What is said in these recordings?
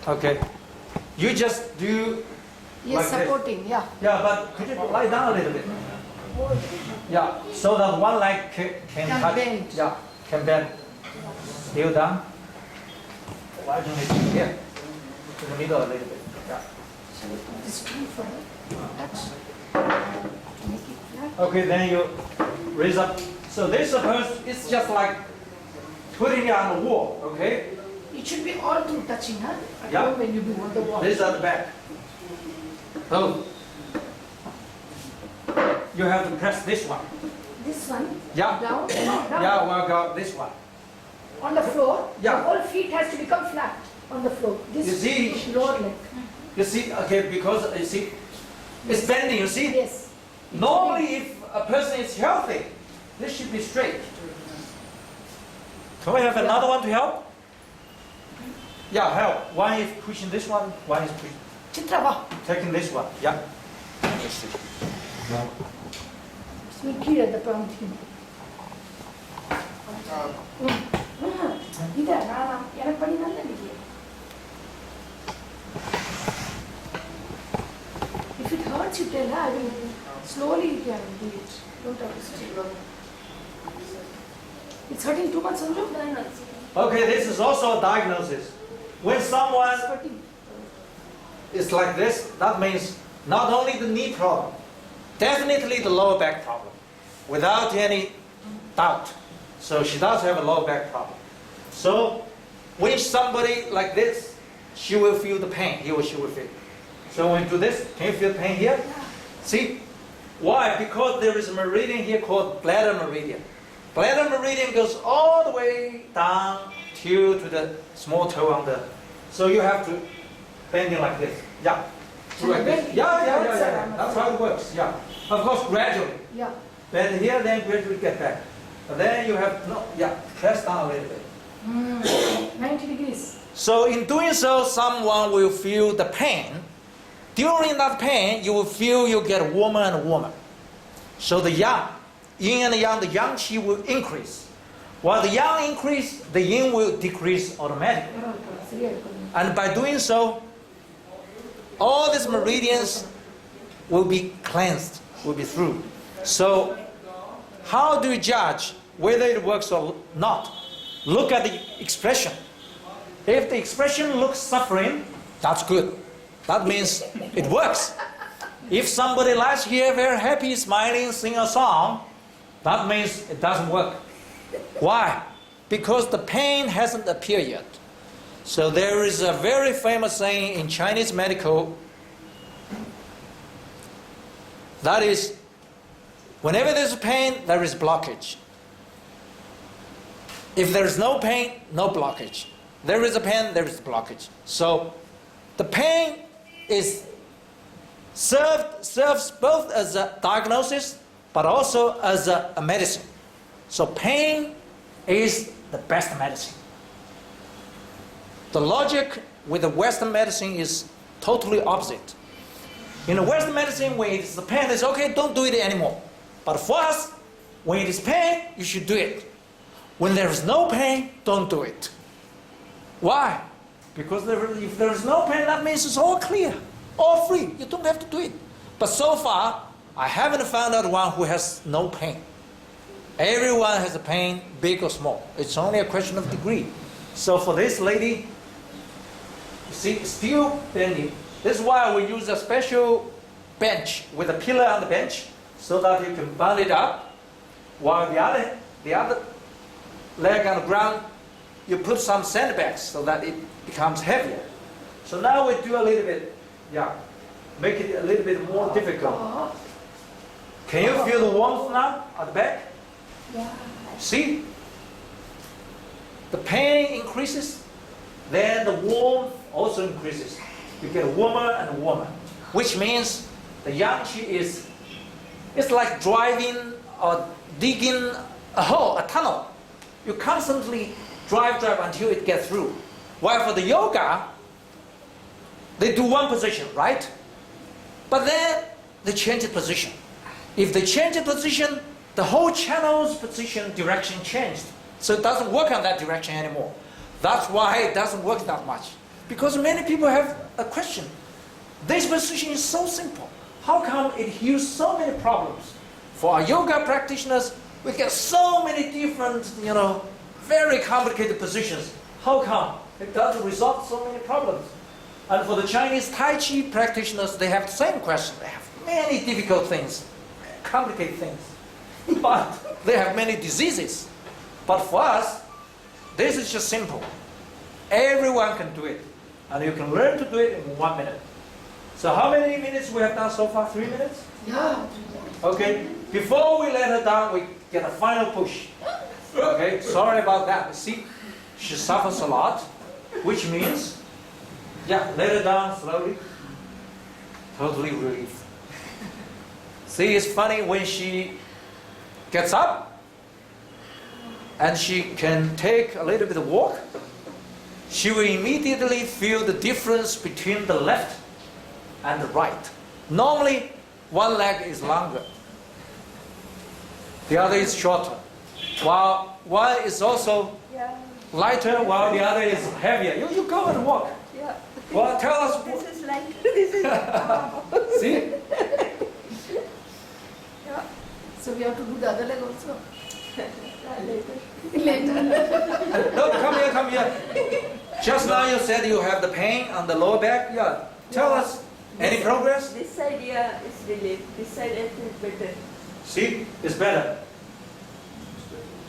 Okay. You just do. Yes, like supporting. this. Yeah. Yeah, but could you lie down a little bit? Yeah, so that one leg can touch. bend. Yeah, can bend. Still down. Why don't we do here? To the middle a little bit. Yeah. Shall we put this one for touch? Make it flat. Okay, then you raise up. So this suppose it's just like putting it on the wall. Okay. It should be all through touching, huh? Yeah. When you do on the wall. This is at the back. So you have to press this one. This one. Yeah. Down. Down. Yeah, well, got this one. On the floor. Yeah. The whole feet has to become flat on the floor. This You see? lower leg. You see, okay, because you see, it's bending, you see? Yes. Normally, if a person is healthy, this should be straight. Can we have another one to help? Yeah, help. One is pushing this one, one is pushing, Chitra, taking this one. Yeah. sweet at the front. If it hurts, you tell her. I will slowly you can do it. Don't have to stay. It's hurting too much, Sanju? Okay, this is also a diagnosis. When someone It's hurting. is like this, that means not only the knee problem, definitely the lower back problem, without any doubt. So she does have a lower back problem. So when somebody like this, she will feel the pain, he or she will feel. So when you do this, can you feel the pain here? See? Why? Because there is a meridian here called bladder meridian. Bladder meridian goes all the way down to the small toe on the. So you have to bend it like this. Yeah. Like this. Yeah. That's how it works. Yeah. Of course, gradually. Yeah. Bend here, then gradually get back. But then you have press down a little bit. 90 degrees. So in doing so, someone will feel the pain. During that pain, you will feel you get warmer and warmer. So the yang, yin and yang, the yang qi will increase. While the yang increase, the yin will decrease automatically. And by doing so, all these meridians will be cleansed, will be through. So how do you judge whether it works or not? Look at the expression. If the expression looks suffering, that's good. That means it works. If somebody lies here very happy, smiling, sing a song, that means it doesn't work. Why? Because the pain hasn't appeared yet. So there is a very famous saying in Chinese medical, that is, whenever there's pain, there is blockage. If there is no pain, no blockage. There is a pain, there is a blockage. So the pain is serves both as a diagnosis, but also as a medicine. So pain is the best medicine. The logic with the Western medicine is totally opposite. In the Western medicine, when it is the pain, it's okay, don't do it anymore. But for us, when it is pain, you should do it. When there is no pain, don't do it. Why? Because if there is no pain, that means it's all clear, all free. You don't have to do it. But so far, I haven't found out one who has no pain. Everyone has a pain, big or small. It's only a question of degree. So for this lady, you see, still bending. This is why we use a special bench with a pillar on the bench so that you can bend it up, while the other leg on the ground, you put some sandbags so that it becomes heavier. So now we do a little bit, make it a little bit more difficult. Can you feel the warmth now at the back? Yeah. See? The pain increases, then the warmth also increases. You get warmer and warmer, which means the yang qi is, it's like driving or digging a hole, a tunnel. You constantly drive until it gets through. While for the yoga, they do one position, right? But then they change the position. If they change the position, the whole channel's position, direction changed. So it doesn't work on that direction anymore. That's why it doesn't work that much. Because many people have a question. This position is so simple. How come it heals so many problems? For our yoga practitioners, we get so many different, very complicated positions. How come? It doesn't resolve so many problems. And for the Chinese Tai Chi practitioners, they have the same question. They have many difficult things, complicated things. But they have many diseases. But for us, this is just simple. Everyone can do it. And you can learn to do it in 1 minute. So how many minutes we have done so far? 3 minutes? Yeah. Okay. Before we let her down, we get a final push. Okay. Sorry about that. See, she suffers a lot, which means, let her down slowly. Totally relief. See, it's funny when she gets up and she can take a little bit of walk. She will immediately feel the difference between the left and the right. Normally, one leg is longer. The other is shorter. While one is also lighter, while the other is heavier. You go and walk. Yeah. Well, tell us. This is like, this is. See? Yeah. So we have to do the other leg also. Later. No, come here. Just now you said you have the pain on the lower back. Yeah. Tell us. Any progress? This side, is relief. This side, I feel better. See? It's better.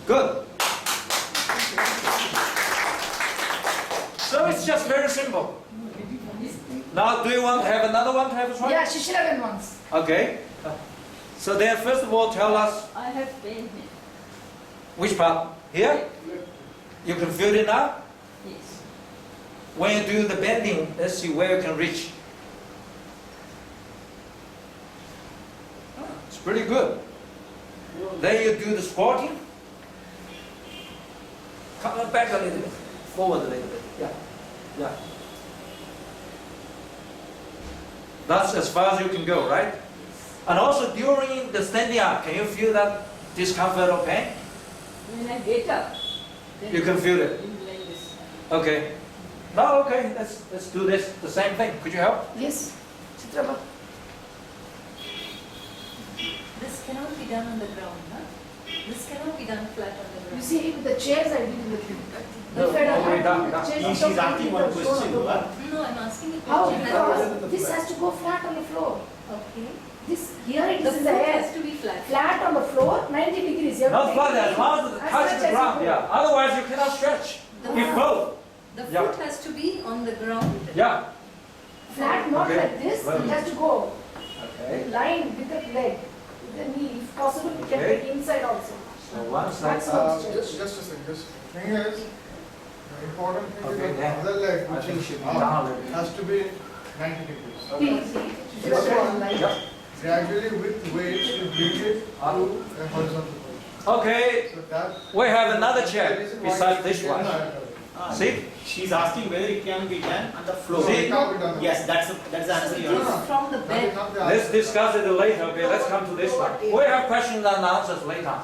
Good. So it's just very simple. Now, do you want to have another one to have a try? Yeah, Shishilagan once. Okay. So then, first of all, tell us I have pain here. which part? Here? You can feel it now? Yes. When you do the bending, let's see where you can reach. It's pretty good. Then you do the squatting. Come back a little bit. Forward a little bit. Yeah. That's as far as you can go, right? And also during the standing up, can you feel that discomfort or pain? When I get up, then You can feel it. I'm like this. Okay. No, okay. Let's do this. The same thing. Could you help? Yes. Chitraba. This cannot be done on the ground, huh? This cannot be done flat on the You ground. see, with the chairs I did with you. No, If I don't okay, have down, the down. chairs on She's top, asking it one will show question. on the What? floor. No, I'm asking you. How? question. Because this has to go flat on the floor. Okay. This here it The is in the foot air. has to be flat. Flat on the floor, 90 degrees. You have Not to flat make it as long as it as touches much the as ground. you Yeah. can. Otherwise, you cannot stretch. The If both. The Yeah. foot has to be on the ground. Yeah. Flat, not Okay. like this. Well. It has to go Okay. line with the leg, with the knee. If possible, you can Okay. take inside also. So one side. Maximum Just stretch. a second. This thing is, the important thing Okay, is then. the other leg, I which think is should be up, down a little bit. has to be 90 degrees. See, This one, Yeah. gradually with weight, you bring it to a horizontal position. Okay. So that. We have another chair the reason why besides it this is one. See? She's asking whether it can be done on the floor. See? It can't be done. Yes, that's the answer you This are. is from the That is bed. not the Let's answer. discuss it later. Okay, let's come to this one. We have questions and answers later.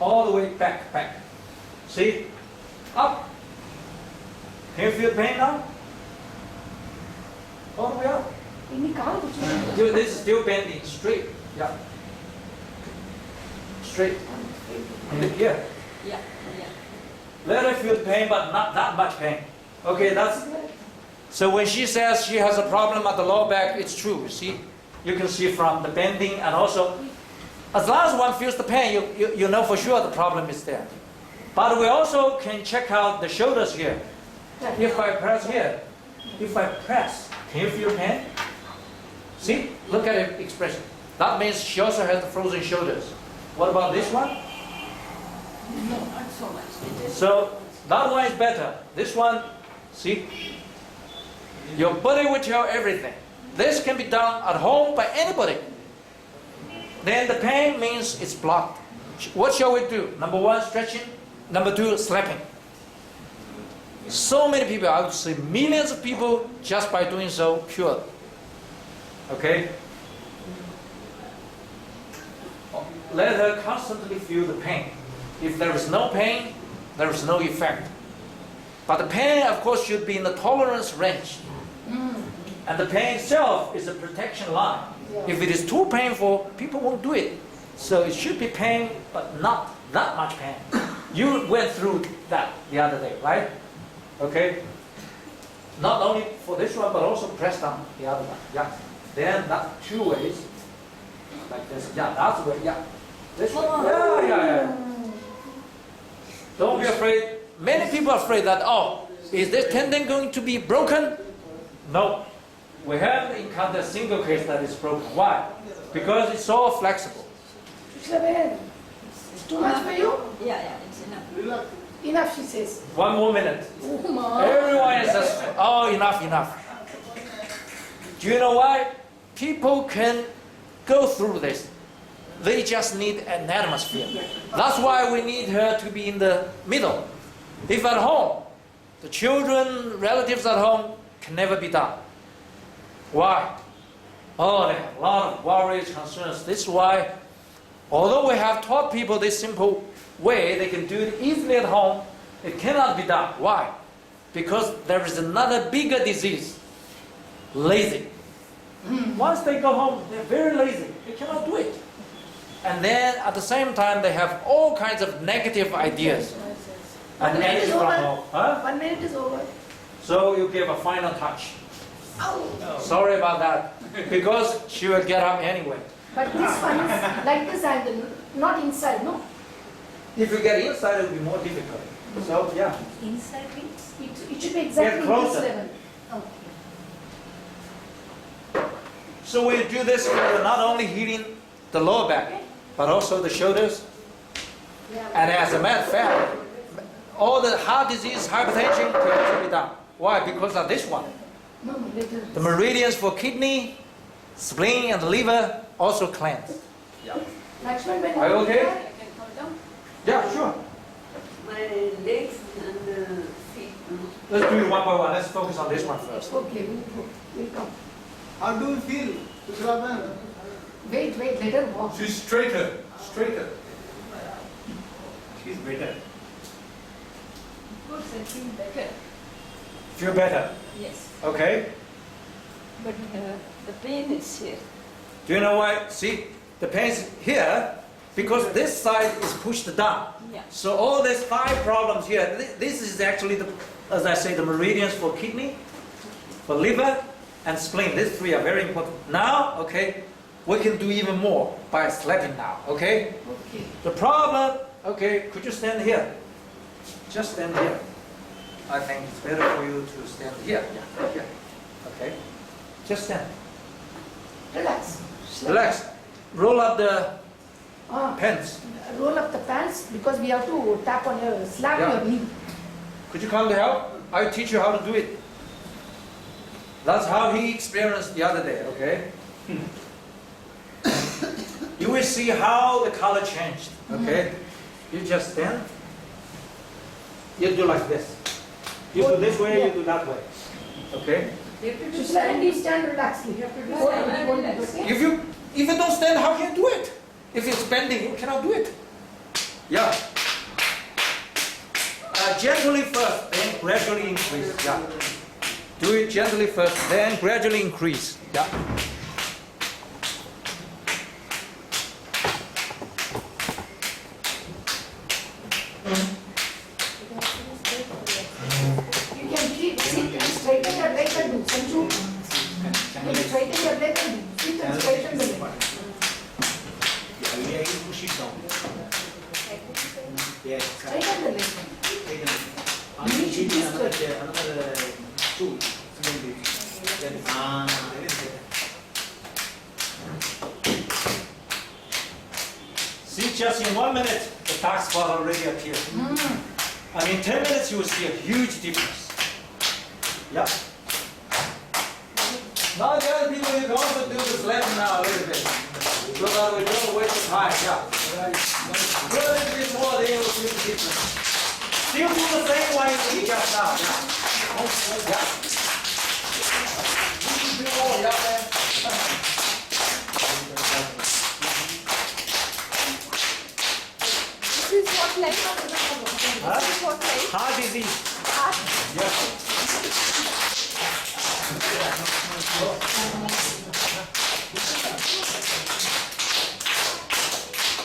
All the way back. See? Up. Can you feel pain now? All the way up. ఇన్ని కాలు కూర్చోండి. This is still bending straight. Yeah. Straight. And here. Yeah. Let her feel pain, but not that much pain. Okay, that's. So when she says she has a problem at the lower back, it's true. See, you can see from the bending, and also, as long as one feels the pain, you know for sure the problem is there. But we also can check out the shoulders here. If I press here, can you feel pain? See, look at the expression. That means she also has the frozen shoulders. What about this one? No, not so much. It is So that one is better. This one, see, your body will tell everything. This can be done at home by anybody. Then the pain means it's blocked. What shall we do? Number one, stretching. Number two, slapping. So many people, I would say millions of people, just by doing so, cured. Okay? Let her constantly feel the pain. If there is no pain, there is no effect. But the pain, of course, should be in the tolerance range. And the pain itself is a protection line. If it is too painful, people won't do it. So it should be pain, but not that much pain. You went through that the other day, right? Okay? Not only for this one, but also press down the other one. Yeah. Then that 2 ways. Like this. Yeah, that's the way. Yeah. This way. Yeah. Don't be afraid. Many people are afraid that, oh, is this tendon going to be broken? No. We haven't encountered a single case that is broken. Why? Because it's so flexible. It's too much for you? Yeah, it's enough. Relax. Enough, she says. 1 more minute. Oh, my. Everyone is just, oh, enough. Do you know why? People can go through this. They just need an atmosphere. That's why we need her to be in the middle. If at home, the children, relatives at home can never be done. Why? Oh, they have a lot of worries, concerns. This is why, although we have taught people this simple way, they can do it easily at home, it cannot be done. Why? Because there is another bigger disease, lazy. Once they go home, they're very lazy. They cannot do it. And then at the same time, they have all kinds of negative ideas. And 1 minute energy is from over. home. Huh? 1 minute is over. So you give a final touch. Ow. Sorry about that. Because she will get up anyway. But this one is like this angle, not inside, no? If you get inside, it will be more difficult. So, yeah. Inside means? It should be exactly closer. this level. Okay. So we do this, we're not only healing the lower back, but also the shoulders. And as a matter of fact, all the heart disease, hypertension can also be done. Why? Because of this one. No, little. The meridians for kidney, spleen, and liver also cleanse. Lakshman, when Are you okay? I can come down. Yeah, sure. My legs and feet. Let's do it one by one. Let's focus on this one first. Okay, we'll come. How do you feel? Sushraman? Wait, let her walk. She's straighter. She's better. Of course, I feel better. Feel better. Yes. Okay. But the pain is here. Do you know why? See, the pain is here because this side is pushed down. Yeah. So all these 5 problems here, this is actually, as I say, the meridians for kidney, for liver, and spleen. These 3 are very important. Now, okay, we can do even more by slapping now, okay? Okay. The problem, okay, could you stand here? Just stand here. I think it's better for you to stand here. Yeah, here. Okay. Just stand. Relax. Relax. Roll up the Ah, pants. roll up the pants because we have to tap on your, slap Yeah. your knee. Could you come to help? I'll teach you how to do it. That's how he experienced the other day, okay? You will see how the color changed, okay? You just stand. You do like this. You do this way, you do that way. Okay? You have to do Sushla, you stand relaxedly. You have to do Hold stand it, hold it, relax. okay? If you don't stand, how can you do it? If you're bending, you cannot do it. Yeah. Gently first, then gradually increase. Yeah. Do it gently first, then gradually increase. Yeah. You can keep, sit and straighten your leg and do. Sanju, you can straighten your leg and do. Sit and straighten the leg. The idea is push it down. Yes. Straighten the leg. You should use another tool. See, just in 1 minute, the dark spot already appeared. I mean, 10 minutes, you will see a huge difference. Yeah. Now, the other people, you can also do this left now a little bit. So that we don't waste time. Yeah. Do a little bit more, then you will see the difference. Still do the same way we just now. Yeah. Yeah. Do more, yeah, man. This is what like. Huh? This is what like. Heart disease. Heart.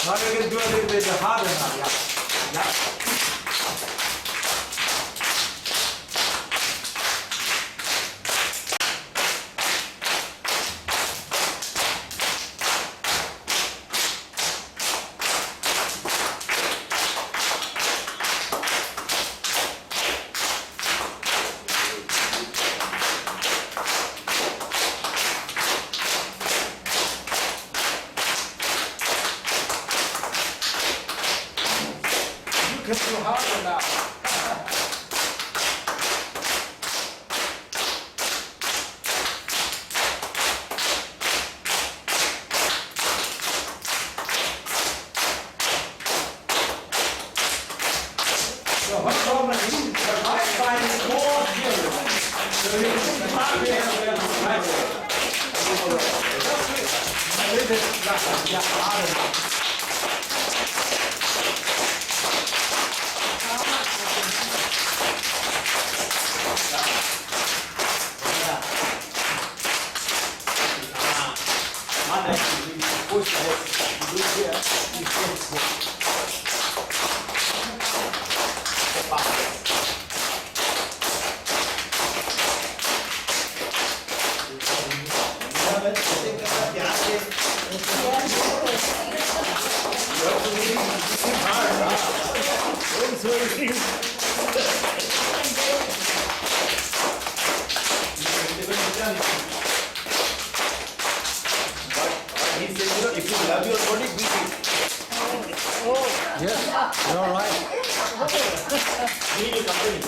Now you can do a little bit harder now, yeah. Yeah. You can do harder now. So what problem is the right side is more serious. So you can mark it as well as right side. A little bit harder now. Not actually, push this, do here, you push this. He said, you know, if you love your body, beat it. Yes, you're right. He will complain.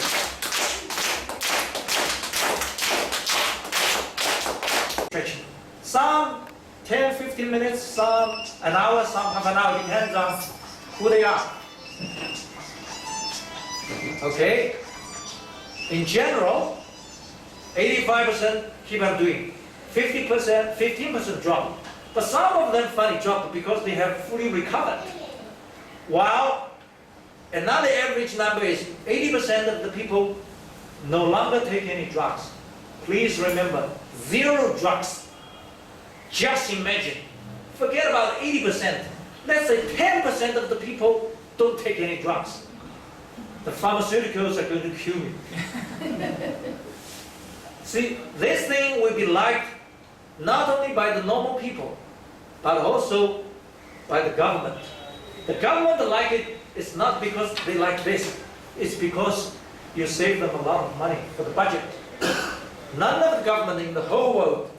Stretching. Some 10, 15 minutes, some an hour, some half an hour, depends on who they are. Okay? In general, 85% keep on doing. 50%, 15% drop. But some of them finally drop because they have fully recovered. While another average number is 80% of the people no longer take any drugs. Please remember, 0 drugs. Just imagine. Forget about 80%. Let's say 10% of the people don't take any drugs. The pharmaceuticals are going to kill you. See, this thing will be liked not only by the normal people, but also by the government. The government like it, it's not because they like this, it's because you save them a lot of money for the budget. None of the government in the whole world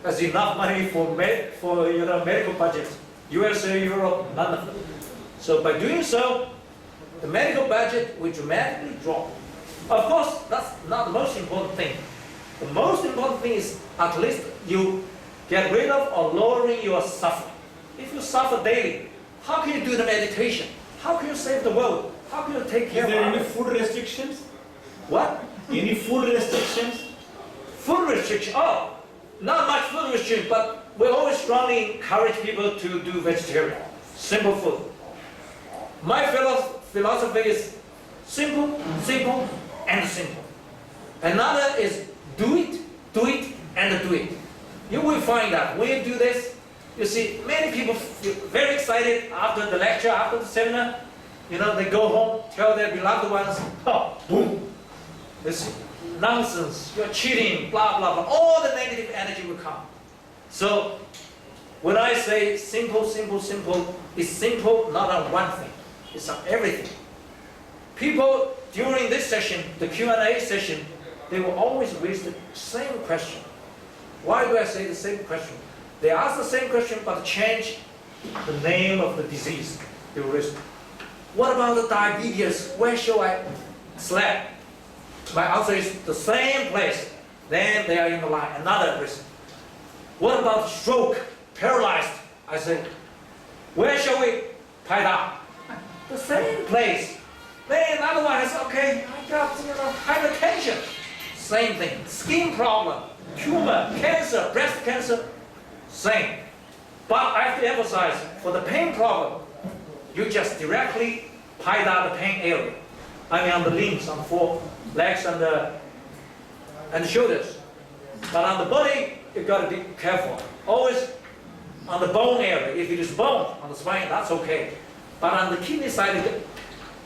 has enough money for medical budgets. USA, Europe, none of them. So by doing so, the medical budget will dramatically drop. Of course, that's not the most important thing. The most important thing is at least you get rid of or lowering your suffering. If you suffer daily, how can you do the meditation? How can you save the world? How can you take care Is there of any others? food restrictions? What? Any food restrictions? Food restriction. Oh, not much food restriction, but we always strongly encourage people to do vegetarian, simple food. My philosophy is simple, simple, and simple. Another is do it, and do it. You will find that when you do this, you see many people feel very excited after the lecture, after the seminar. You know, they go home, tell their beloved ones, oh, boom. This nonsense, you're cheating, blah, blah, blah. All the negative energy will come. So, when I say simple, simple, simple, it's simple not on one thing, it's on everything. People, during this session, the Q&A session, they will always raise the same question. Why do I say the same question? They ask the same question, but change the name of the disease. They will raise, what about the diabetes? Where shall I sleep? My answer is the same place. Then they are in the line. Another reason. What about stroke? Paralyzed? I say, where shall we? Paida. The same place. Then another one is, okay, I got hypertension. Same thing. Skin problem, tumor, cancer, breast cancer, same. But I have to emphasize, for the pain problem, you just directly Paida the pain area. I mean on the limbs, on the legs and the shoulders. But on the body, you got to be careful. Always on the bone area. If it is bone on the spine, that's okay. But on the kidney side, it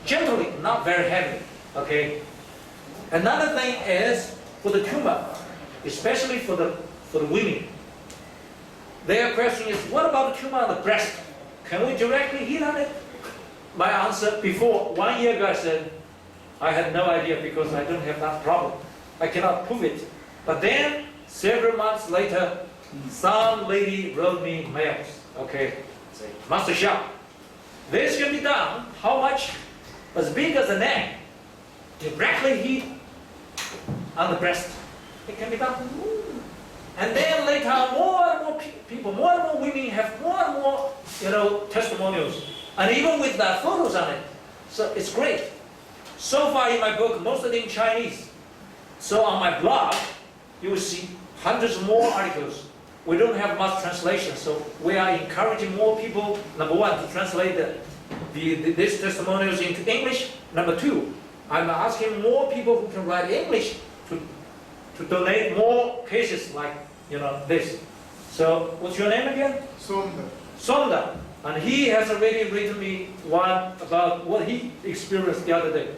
generally not very heavy. Okay. Another thing is for the tumor, especially for the women. Their question is, what about the tumor on the breast? Can we directly hit on it? My answer before 1 year ago, I said, I had no idea because I don't have that problem. I cannot prove it. But then, several months later, some lady wrote me mails. Okay, say, Master Xiao, this can be done. How much? As big as an egg. Directly hit on the breast. It can be done. And then later, more and more people, more and more women have more and more, testimonials. And even with the photos on it. So it's great. So far in my book, most of them in Chinese. So on my blog, you will see hundreds more articles. We don't have much translation, so we are encouraging more people, number one, to translate these testimonials into English. Number two, I'm asking more people who can write English to donate more cases like, this. So, what's your name again? Somda. Sonda. And he has already written me one about what he experienced the other day.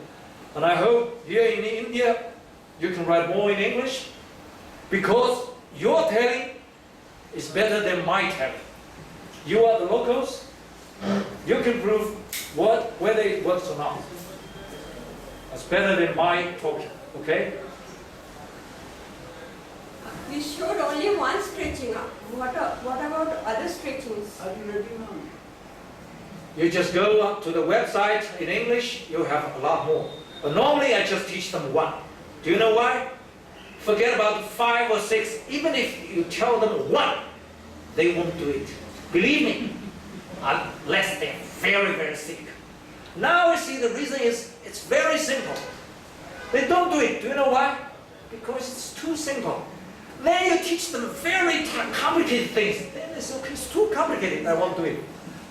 And I hope here in India, you can write more in English, because your telling is better than my telling. You are the locals. You can prove whether it works or not. It's better than my talking, okay? We showed only one stretching. What about other stretchings? You just go up to the website in English, you have a lot more. But normally I just teach them one. Do you know why? Forget about 5 or 6. Even if you tell them one, they won't do it. Believe me, unless they're very, very sick. Now you see the reason is, it's very simple. They don't do it. Do you know why? Because it's too simple. Then you teach them very complicated things. Then they say, okay, it's too complicated, I won't do it.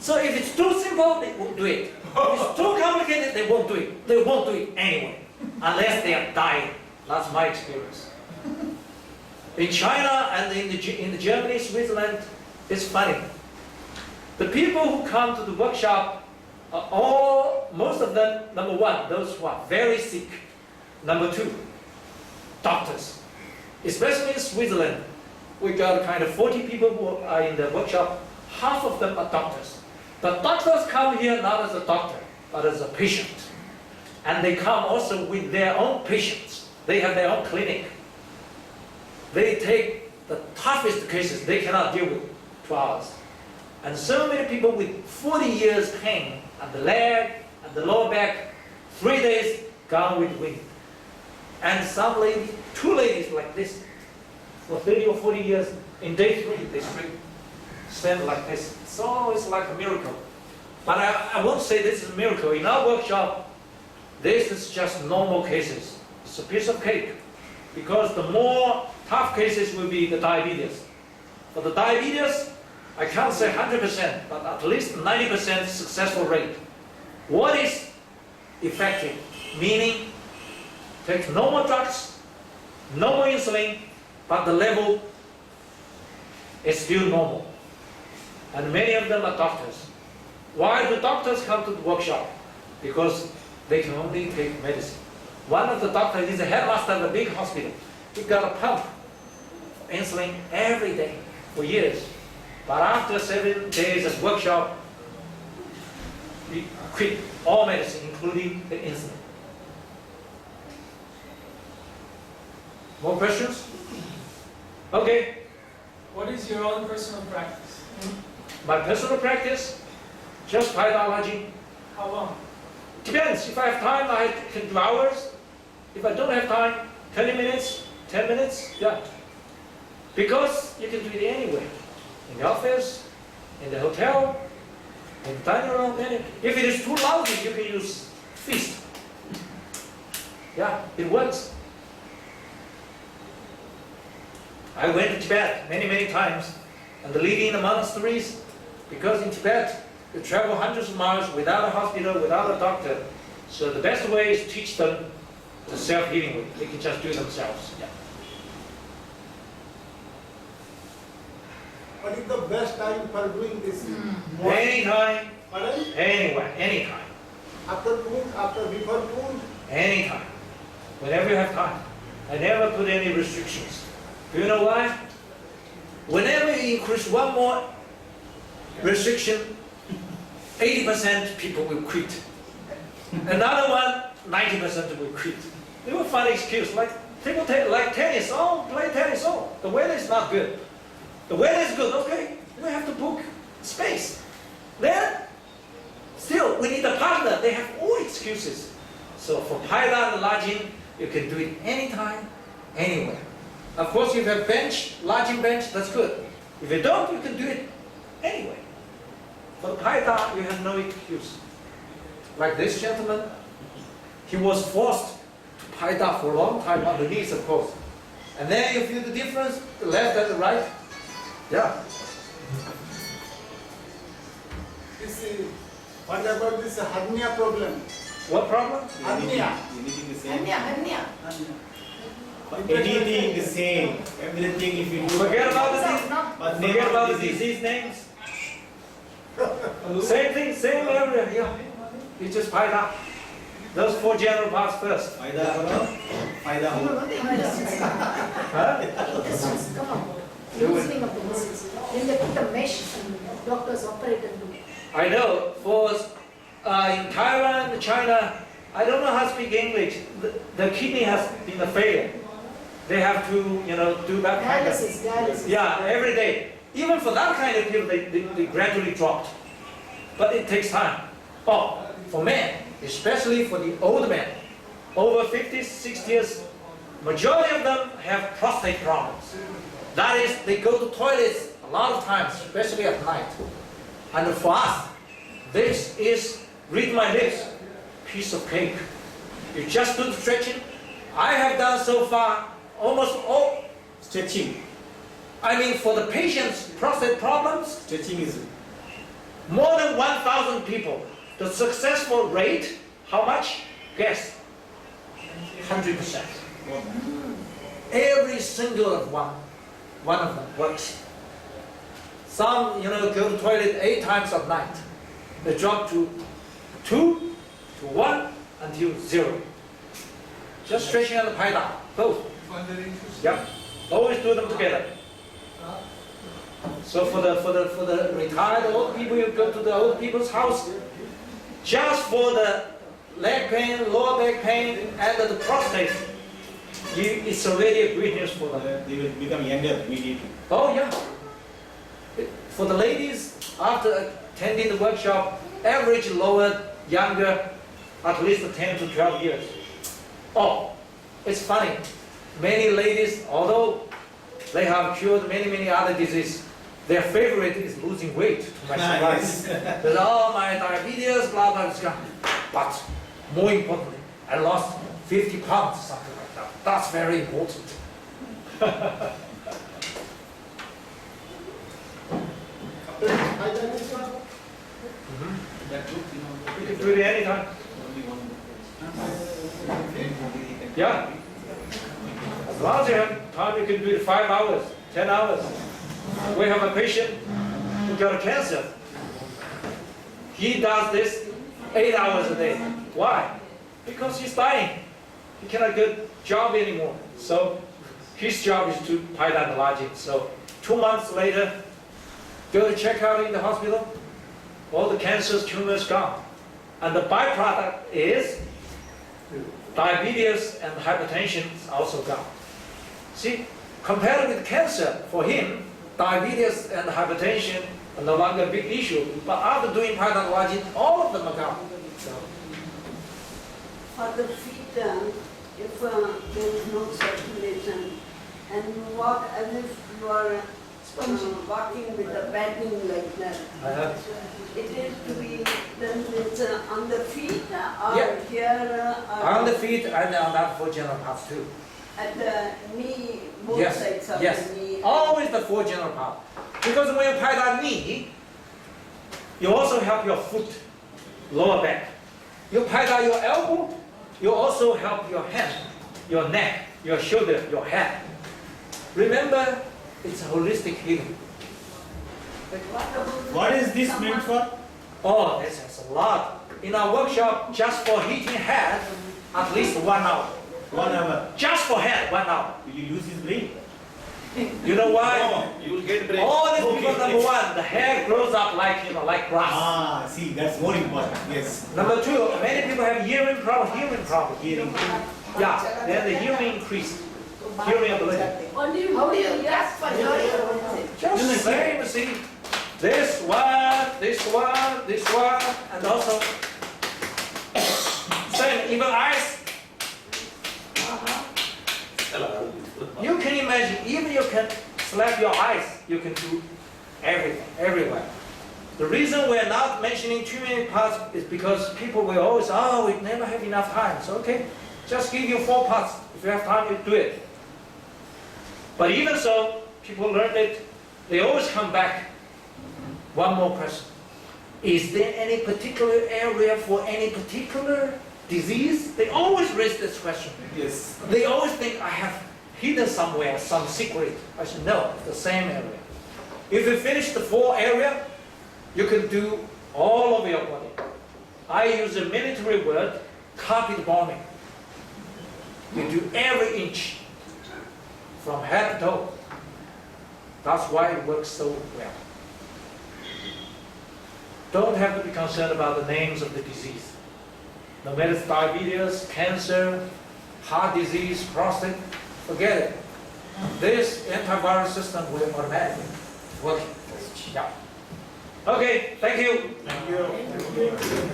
So if it's too simple, they won't do it. If it's too complicated, they won't do it. They won't do it anyway, unless they are dying. That's my experience. In China and in the Germany, Switzerland, it's funny. The people who come to the workshop are most of them, number one, those who are very sick. Number two, doctors. Especially in Switzerland, we got kind of 40 people who are in the workshop. Half of them are doctors. But doctors come here not as a doctor, but as a patient. And they come also with their own patients. They have their own clinic. They take the toughest cases they cannot deal with 2 hours. And so many people with 40 years pain at the leg, at the lower back, 3 days gone with wind. And some lady, 2 ladies like this, for 30 or 40 years, in day 3, they stand like this. So it's like a miracle. But I won't say this is a miracle. In our workshop, this is just normal cases. It's a piece of cake. Because the more tough cases will be the diabetes. For the diabetes, I can't say 100%, but at least 90% successful rate. What is effective? Meaning, take no more drugs, no more insulin, but the level is still normal. And many of them are doctors. Why do doctors come to the workshop? Because they can only take medicine. One of the doctors is a headmaster of a big hospital. He got a pump of insulin every day for years. But after 7 days of workshop, he quit all medicine, including the insulin. More questions? Okay. What is your own personal practice? My personal practice, just paidalajin. How long? Depends. If I have time, I can do hours. If I don't have time, 20 minutes, 10 minutes, yeah. Because you can do it anywhere. In the office, in the hotel, in the dining room. If it is too lousy, you can use fist. Yeah, it works. I went to Tibet many, many times, and living in the monasteries, because in Tibet, you travel hundreds of miles without a hospital, without a doctor. So the best way is to teach them the self-healing way. They can just do it themselves. Yeah. What is the best time for doing this? Anytime, Pardon? anywhere, anytime, After noon, after before noon? anytime. Whenever you have time. I never put any restrictions. Do you know why? Whenever you increase one more restriction, 80% people will quit. Another one, 90% will quit. They will find an excuse like people like tennis. Oh, play tennis. Oh, the weather is not good. The weather is good. Okay, we have to book space. Then, still, we need a partner. They have all excuses. So for Paida and Lajin, you can do it anytime, anywhere. Of course, if you have bench, Lajin bench, that's good. If you don't, you can do it anywhere. For the Paida, you have no excuse. Like this gentleman, he was forced to Paida for a long time on the knees, of course. And then you feel the difference, the left and the right. Yeah. What about this hernia problem? What problem? Hernia. Anything the same. Hanya. Anything the same. Everything if you do. Forget about the disease. But name Forget of about the disease. disease names. Same thing, same area. Yeah. You just Paida. Those 4 general parts first. Paida karo, paida No, ho. no, the intestines come out. Huh? Intestines come out. Loosening of the muscles. Then they put a mesh and doctors operate and do. I know. For in Taiwan, China, I don't know how to speak English. The kidney has been a failure. They have to, do that kind of. Dialysis. Yeah, every day. Even for that kind of people, they gradually dropped. But it takes time. Oh, for men, especially for the old men, over 50, 60 years, majority of them have prostate problems. That is, they go to toilets a lot of times, especially at night. And for us, this is, read my lips, piece of cake. You just do the stretching. I have done so far almost all. Stretching. I mean, for the patient's prostate problems, Stretching is more than 1,000 people. The successful rate, how much? Guess. 100%. Every single one of them works. Some, go to toilet 8 times at night. They drop to 2, to 1, until 0. Just stretching and Paida, both. Yep. Always do them together. So for the retired old people, you go to the old people's house. Just for the leg pain, lower back pain, and the prostate, it's already a great news for them. they will become younger immediately. Oh yeah. For the ladies, after attending the workshop, average lower, younger, at least 10 to 12 years. Oh, it's funny. Many ladies, although they have cured many other diseases, their favorite is losing weight. To my surprise. But oh, my diabetes, blah blah blah. But more importantly, I lost 50 pounds, something like that. That's very important. You can do it anytime. Yeah. As long as you have time, you can do it 5 hours, 10 hours. We have a patient who got cancer. He does this 8 hours a day. Why? Because he's dying. He cannot get a job anymore. So his job is to Paida and Lajin. So 2 months later, go to check out in the hospital. All the cancers, tumors gone. And the byproduct is diabetes and hypertension is also gone. See, compared with cancer, for him, diabetes and hypertension are no longer a big issue. But after doing Paida and Lajin, all of them are gone. So, For the feet, if there is no circulation and you walk as if you are walking with a padding like that, it is to be done with on the feet or Yeah. here on the feet and on that 4 general parts too. at the knee, both Yes, sides of yes. the knee. Always the 4 general part. Because when you Paida knee, you also help your foot, lower back. You Paida your elbow, you also help your hand, your neck, your shoulder, your head. Remember, it's a holistic healing. What is this meant for? Oh, this is a lot. In our workshop, just for heating head, at least 1 hour. 1 hour. Just for head, 1 hour. Will you use his brain? You know why? No, you will get brain. All these people, Okay. number one, the hair grows up like, like grass. Ah, see, that's more important. Yes. Number two, many people have hearing problem. Yeah, then the hearing increased. Hearing ability. How do you ask for hearing? Just the same, see. This one, and also same, even eyes. You can imagine, even you can slap your eyes, you can do everything, everywhere. The reason we're not mentioning too many parts is because people will always, oh, we never have enough time. So okay, just give you 4 parts. If you have time, you do it. But even so, people learn it, they always come back. One more question. Is there any particular area for any particular disease? They always raise this question. Yes. They always think I have hidden somewhere some secret. I said, no, it's the same area. If you finish the 4 area, you can do all of your body. I use a military word, carpet bombing. You do every inch, from head to toe. That's why it works so well. Don't have to be concerned about the names of the disease. No matter it's diabetes, cancer, heart disease, prostate, forget it. This antivirus system will automatically work. Yeah. Okay, thank you. Thank you.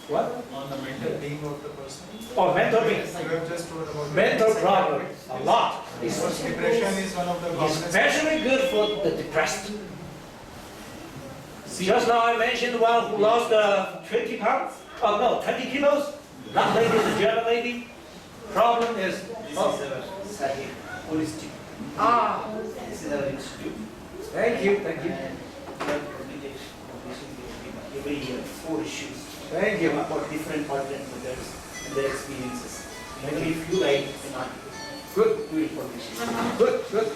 What? On the mental being of the person. Oh, mental being. You have just told about Mental problem, a lot. Because depression is one of the commonest. Especially good for the depressed. Just now I mentioned one who lost 20 pounds. Oh no, 20 kilos. That lady is a German lady. Problem is, This is our Sahib holistic. ah, This is our institute. thank you, thank you, And we are publishing every year 4 issues. thank you. About different alternate methods and their experiences. Maybe if you write an article, Good, we will publish it. good, good.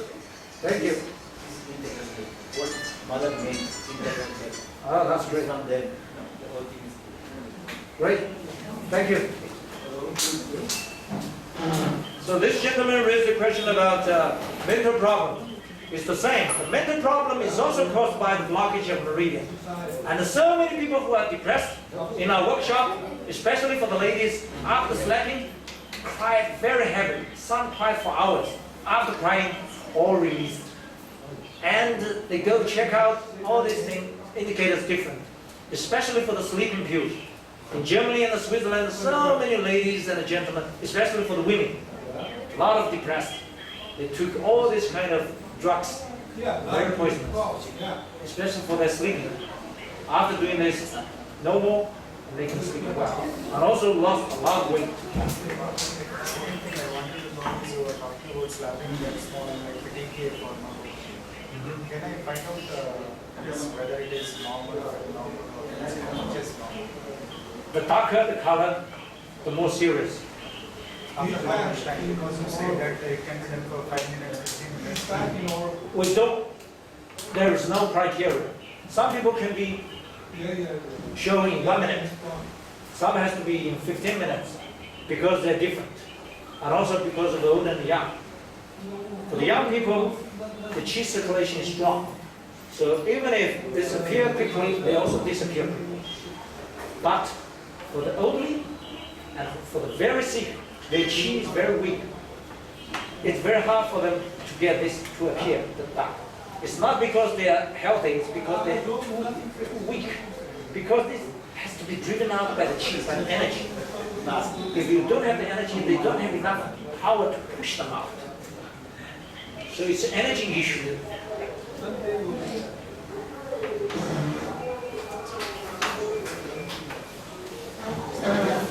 Thank you. This is integral health. What mother means integral health. Ah, that's great. From there, the whole thing is. Great. Thank you. So this gentleman raised a question about mental problem. It's the same. The mental problem is also caused by the blockage of meridian. And so many people who are depressed in our workshop, especially for the ladies, after sleeping, cry very heavily. Some cry for hours. After crying, all released. And they go check out all these things, indicators different, especially for the sleeping pills. In Germany and Switzerland, so many ladies and gentlemen, especially for the women, a lot of depressed. They took all these kind of drugs, very poisonous, especially for their sleeping. After doing this, no more, and they can sleep well. And also lost a lot of weight. Same thing I wanted to know is you were talking about slapping that small and like fatigue for now. Can I find out whether it is normal or abnormal or how much is normal? The darker the color, the more serious. After how much time? Because you say that it can be done for 5 minutes, 15 minutes. We don't, there is no criteria. Some people can be showing in 1 minute. Some has to be in 15 minutes because they're different. And also because of the old and the young. For the young people, the chi circulation is strong. So even if they disappear quickly, they also disappear quickly. But for the elderly and for the very sick, their chi is very weak. It's very hard for them to get this to appear, the dark. It's not because they are healthy, it's because they're too weak. Because this has to be driven out by the chi, by the energy. If you don't have the energy, they don't have enough power to push them out. So it's an energy issue.